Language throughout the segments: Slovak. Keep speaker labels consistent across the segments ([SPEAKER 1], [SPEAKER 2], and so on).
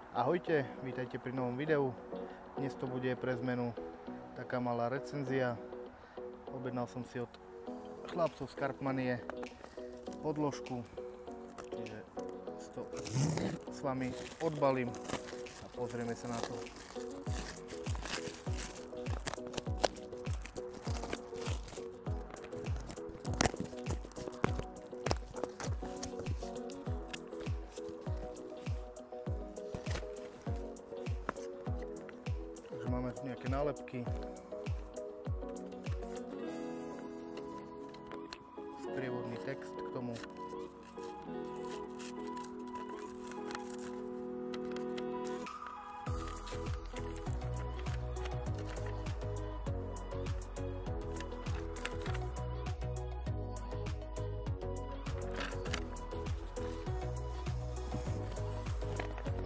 [SPEAKER 1] Ahojte, vítajte pri novom videu. Dnes to bude pre zmenu taká malá recenzia. Objednal som si od chlapcov z Karpmanie podložku, čiže to s vami odbalím a pozrieme sa na to. Máme tu nejaké nálepky, sprievodný text k tomu.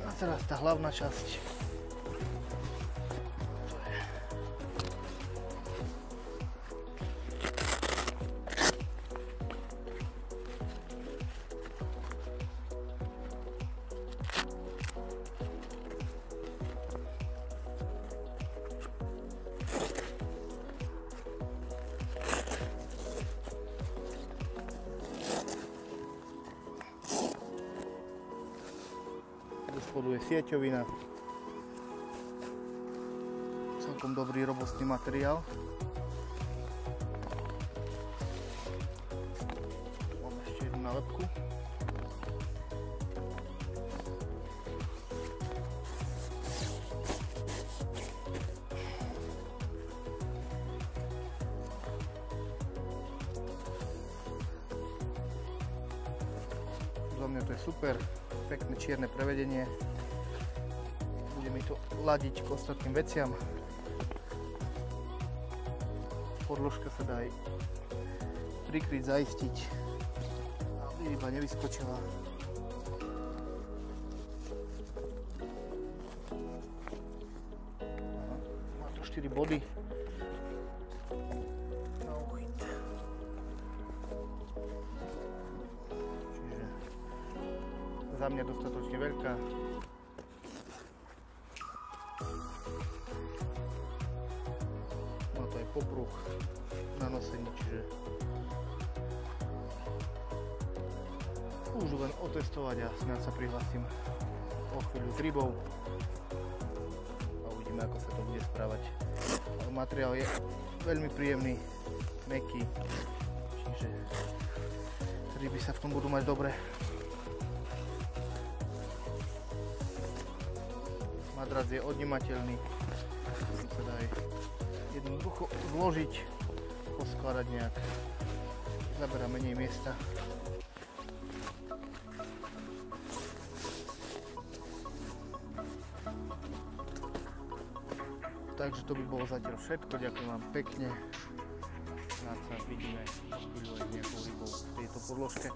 [SPEAKER 1] A teraz tá hlavná časť. Spodu je sieťovina, celkom dobrý robustný materiál. Mám ešte jednu nálepku. Za mňa to je super. Pekné čierne prevedenie. Bude mi to ladiť k ostatným veciam. Podložka sa dá aj prikryť, zaistiť, aby ryba nevyskočila. Má to 4 body na uchyt. Za mňa dostatočne veľká. Má to aj popruh na nosení, čiže môžu len otestovať a snáď sa prihlasím o chvíľu s rybou a uvidíme, ako sa to bude správať. Materiál je veľmi príjemný, mäkký, čiže ryby sa v tom budú mať dobre. Madrac je odnímateľný, sa dá aj jednoducho zložiť, poskladať nejak, zaberá menej miesta. Takže to by bolo zatiaľ všetko, ďakujem vám pekne, snáď sa vidíme o chvíľu aj nejakou rybou v tejto podložke.